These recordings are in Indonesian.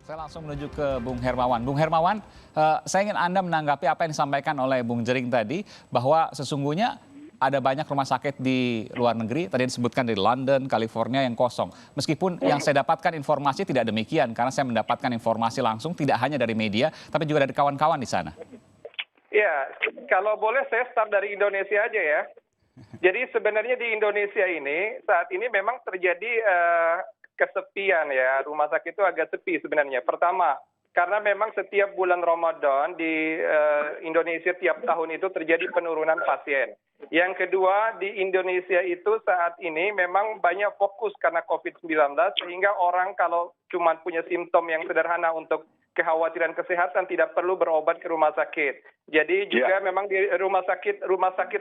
Saya langsung menuju ke Bung Hermawan. Bung Hermawan, saya ingin Anda menanggapi apa yang disampaikan oleh Bung Jering tadi, bahwa sesungguhnya ada banyak rumah sakit di luar negeri, tadi disebutkan di London, California yang kosong. Meskipun yang saya dapatkan informasi tidak demikian, karena saya mendapatkan informasi langsung tidak hanya dari media, tapi juga dari kawan-kawan di sana. Ya, kalau boleh saya start dari Indonesia aja ya. Jadi sebenarnya di Indonesia ini saat ini memang terjadi kesepian ya, rumah sakit itu agak sepi sebenarnya. Pertama, karena memang setiap bulan Ramadan di Indonesia tiap tahun itu terjadi penurunan pasien. Yang kedua, di Indonesia itu saat ini memang banyak fokus karena COVID-19 sehingga orang kalau cuma punya simptom yang sederhana untuk kekhawatiran kesehatan tidak perlu berobat ke rumah sakit. Jadi juga memang di rumah sakit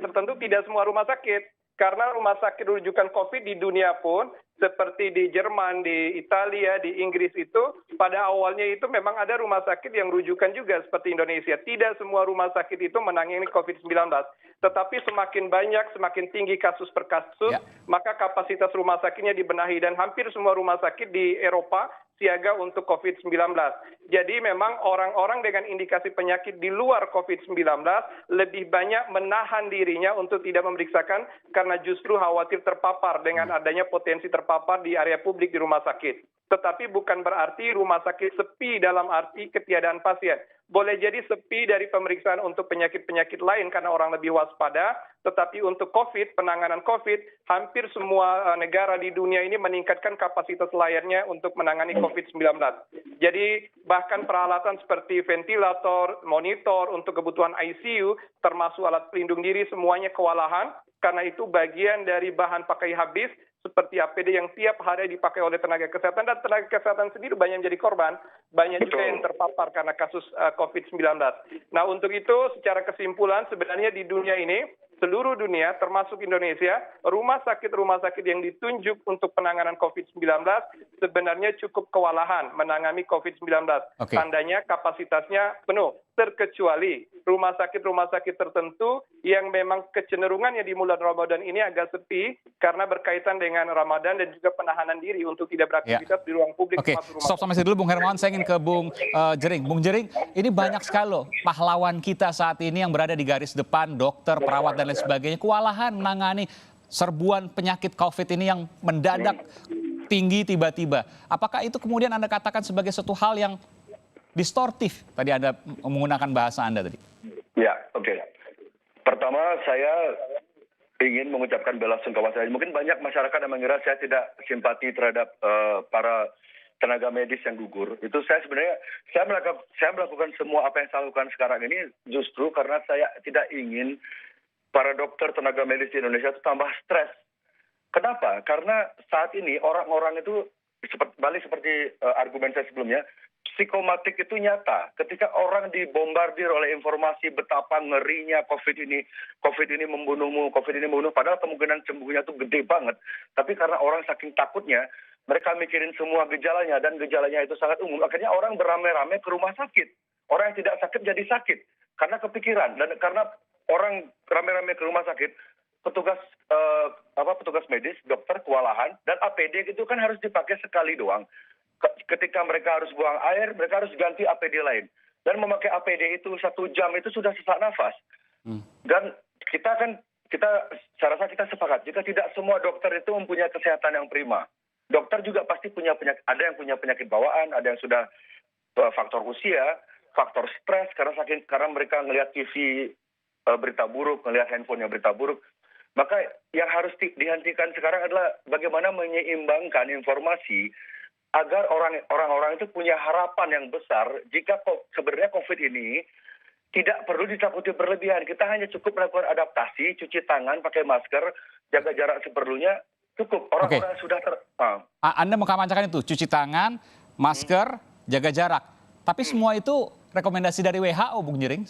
tertentu tidak semua rumah sakit. Karena rumah sakit rujukan COVID di dunia pun seperti di Jerman, di Italia, di Inggris itu pada awalnya itu memang ada rumah sakit yang rujukan juga seperti Indonesia. Tidak semua rumah sakit itu menangani COVID-19. Tetapi semakin banyak, semakin tinggi kasus per kasus, maka kapasitas rumah sakitnya dibenahi. Dan hampir semua rumah sakit di Eropa siaga untuk COVID-19. Jadi memang orang-orang dengan indikasi penyakit di luar COVID-19 lebih banyak menahan dirinya untuk tidak memeriksakan karena justru khawatir terpapar dengan adanya potensi terpapar di area publik di rumah sakit. Tetapi bukan berarti rumah sakit sepi dalam arti ketiadaan pasien. Boleh jadi sepi dari pemeriksaan untuk penyakit-penyakit lain karena orang lebih waspada, tetapi untuk COVID, penanganan COVID, hampir semua negara di dunia ini meningkatkan kapasitas layarnya untuk menangani COVID-19. Jadi bahkan peralatan seperti ventilator, monitor untuk kebutuhan ICU, termasuk alat pelindung diri, semuanya kewalahan, karena itu bagian dari bahan pakai habis, seperti APD yang tiap hari dipakai oleh tenaga kesehatan, dan tenaga kesehatan sendiri banyak menjadi korban, banyak juga yang terpapar karena kasus COVID-19. Nah untuk itu secara kesimpulan sebenarnya di dunia ini, seluruh dunia termasuk Indonesia, rumah sakit yang ditunjuk untuk penanganan COVID-19 sebenarnya cukup kewalahan menangani COVID-19. Tandanya kapasitasnya penuh, terkecuali rumah sakit tertentu yang memang kecenderungannya di bulan Ramadan ini agak sepi karena berkaitan dengan Ramadan dan juga penahanan diri untuk tidak beraktivitas di ruang publik. Stop sampai sini dulu Bung Hermawan, saya ingin ke Bung Jering. Bung Jering, ini banyak sekali loh pahlawan kita saat ini yang berada di garis depan, dokter, perawat, dan lain sebagainya, kewalahan menangani serbuan penyakit COVID ini yang mendadak tinggi tiba-tiba. Apakah itu kemudian Anda katakan sebagai satu hal yang distortif? Tadi Anda menggunakan bahasa Anda tadi. Ya, oke. Pertama, saya ingin mengucapkan bela sungkawa saya. Mungkin banyak masyarakat yang mengira saya tidak simpati terhadap para tenaga medis yang gugur. Itu saya sebenarnya, saya melakukan semua apa yang saya lakukan sekarang ini justru karena saya tidak ingin para dokter tenaga medis di Indonesia itu tambah stres. Kenapa? Karena saat ini orang-orang itu balik seperti argumen saya sebelumnya, psikomatik itu nyata. Ketika orang dibombardir oleh informasi betapa ngerinya COVID ini membunuhmu, COVID ini membunuh, padahal kemungkinan sembuhnya itu gede banget. Tapi karena orang saking takutnya, mereka mikirin semua gejalanya, dan gejalanya itu sangat umum. Akhirnya orang beramai-ramai ke rumah sakit. Orang yang tidak sakit jadi sakit karena kepikiran, dan karena orang ramai-ramai ke rumah sakit, petugas medis, dokter kewalahan, dan APD itu kan harus dipakai sekali doang. Ketika mereka harus buang air, mereka harus ganti APD lain. Dan memakai APD itu 1 jam itu sudah sesak nafas. Dan saya rasa kita sepakat, jika tidak semua dokter itu mempunyai kesehatan yang prima. Dokter juga pasti punya penyakit, ada yang punya penyakit bawaan, ada yang sudah faktor usia, faktor stres, karena mereka ngelihat TV berita buruk, ngelihat handphonenya berita buruk. Maka yang harus dihentikan sekarang adalah bagaimana menyeimbangkan informasi agar orang-orang itu punya harapan yang besar jika sebenarnya COVID ini tidak perlu ditakuti berlebihan. Kita hanya cukup melakukan adaptasi, cuci tangan, pakai masker, jaga jarak seperlunya, cukup. Orang-orang sudah Anda mengkampanyekan itu, cuci tangan, masker, jaga jarak. Tapi semua itu rekomendasi dari WHO, Bung Jering?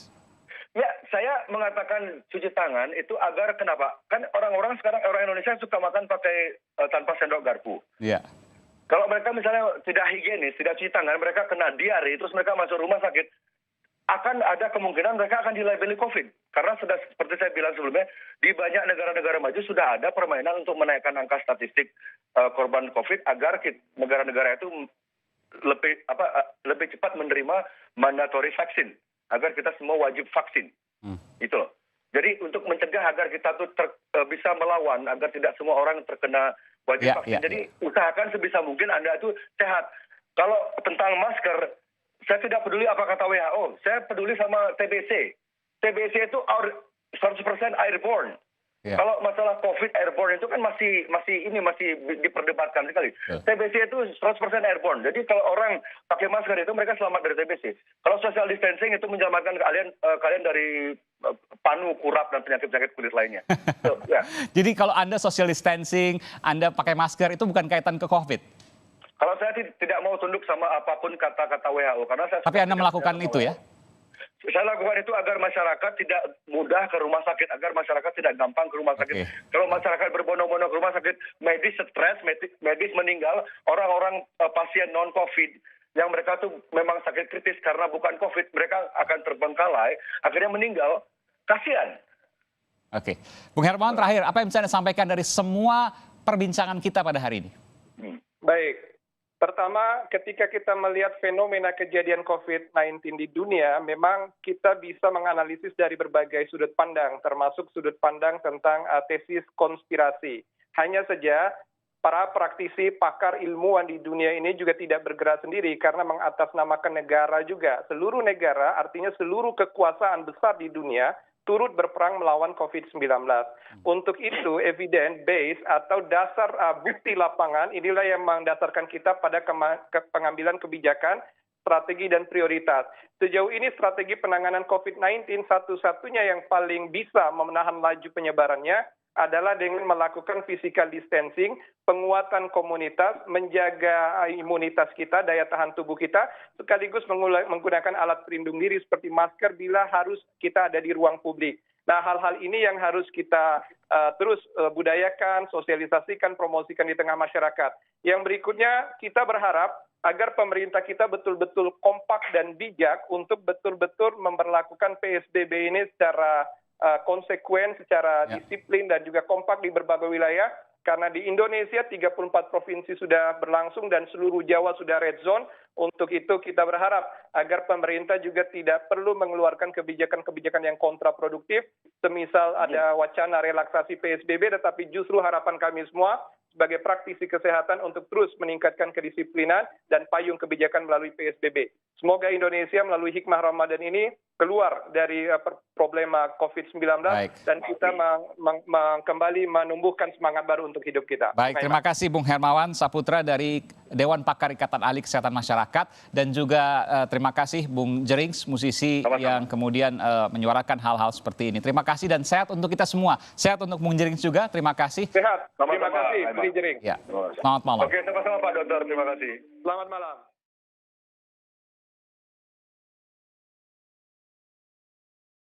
Ya, saya mengatakan cuci tangan itu agar kenapa? Kan orang-orang sekarang, orang Indonesia suka makan pakai tanpa sendok garpu. Iya. Kalau mereka misalnya tidak higienis, tidak cuci tangan, mereka kena diare, terus mereka masuk rumah sakit, akan ada kemungkinan mereka akan dilabeli COVID. Karena sudah seperti saya bilang sebelumnya, di banyak negara-negara maju sudah ada permainan untuk menaikkan angka statistik korban COVID agar negara-negara itu lebih cepat menerima mandatory vaksin agar kita semua wajib vaksin. Itu loh. Jadi untuk mencegah agar kita tuh bisa melawan agar tidak semua orang terkena wajib vaksin. Jadi usahakan sebisa mungkin Anda tuh sehat. Kalau tentang masker, saya tidak peduli apa kata WHO. Saya peduli sama TBC. TBC itu 100% airborne. Kalau masalah COVID airborne itu kan masih diperdebatkan sekali. TBC itu 100% airborne. Jadi kalau orang pakai masker itu mereka selamat dari TBC. Kalau social distancing itu menyelamatkan kalian dari panu, kurap dan penyakit-penyakit kulit lainnya. Jadi kalau Anda social distancing, Anda pakai masker itu bukan kaitan ke COVID? Kalau saya tidak mau tunduk sama apapun kata-kata WHO karena saya. Tapi Anda melakukan itu ya? Saya lakukan itu agar masyarakat tidak mudah ke rumah sakit, agar masyarakat tidak gampang ke rumah sakit. Kalau masyarakat berbondong-bondong ke rumah sakit, medis stres, medis meninggal, orang-orang pasien non-COVID yang mereka tuh memang sakit kritis karena bukan COVID, mereka akan terbengkalai, akhirnya meninggal. Kasihan. Oke. Bung Hermawan, terakhir, apa yang bisa Anda sampaikan dari semua perbincangan kita pada hari ini? Baik. Pertama, ketika kita melihat fenomena kejadian COVID-19 di dunia, memang kita bisa menganalisis dari berbagai sudut pandang, termasuk sudut pandang tentang tesis konspirasi. Hanya saja, para praktisi, pakar ilmuwan di dunia ini juga tidak bergerak sendiri karena mengatasnamakan negara juga. Seluruh negara, artinya seluruh kekuasaan besar di dunia, turut berperang melawan COVID-19. Untuk itu, evidence base atau dasar bukti lapangan inilah yang mendasarkan kita pada pengambilan kebijakan, strategi dan prioritas. Sejauh ini strategi penanganan COVID-19 satu-satunya yang paling bisa menahan laju penyebarannya adalah dengan melakukan physical distancing, penguatan komunitas, menjaga imunitas kita, daya tahan tubuh kita, sekaligus menggunakan alat pelindung diri seperti masker bila harus kita ada di ruang publik. Nah, hal-hal ini yang harus kita terus budayakan, sosialisasikan, promosikan di tengah masyarakat. Yang berikutnya, kita berharap agar pemerintah kita betul-betul kompak dan bijak untuk betul-betul memperlakukan PSBB ini secara konsekuen, secara disiplin dan juga kompak di berbagai wilayah. Karena di Indonesia 34 provinsi sudah berlangsung dan seluruh Jawa sudah red zone. Untuk itu kita berharap agar pemerintah juga tidak perlu mengeluarkan kebijakan-kebijakan yang kontraproduktif. Semisal ada wacana relaksasi PSBB, tetapi justru harapan kami semua sebagai praktisi kesehatan untuk terus meningkatkan kedisiplinan dan payung kebijakan melalui PSBB. Semoga Indonesia melalui hikmah Ramadan ini keluar dari problema COVID-19 dan kita kembali menumbuhkan semangat baru untuk hidup kita. Baik, terima kasih Bung Hermawan Saputra dari Dewan Pakar Ikatan Ahli Kesehatan Masyarakat dan juga terima kasih Bung Jerings, musisi yang kemudian menyuarakan hal-hal seperti ini. Terima kasih dan sehat untuk kita semua. Sehat untuk Bung Jerings juga, terima kasih. Sehat, terima kasih Bung Jerings. Ya. Selamat malam. Oke, sama-sama Pak Dokter, terima kasih. Selamat malam.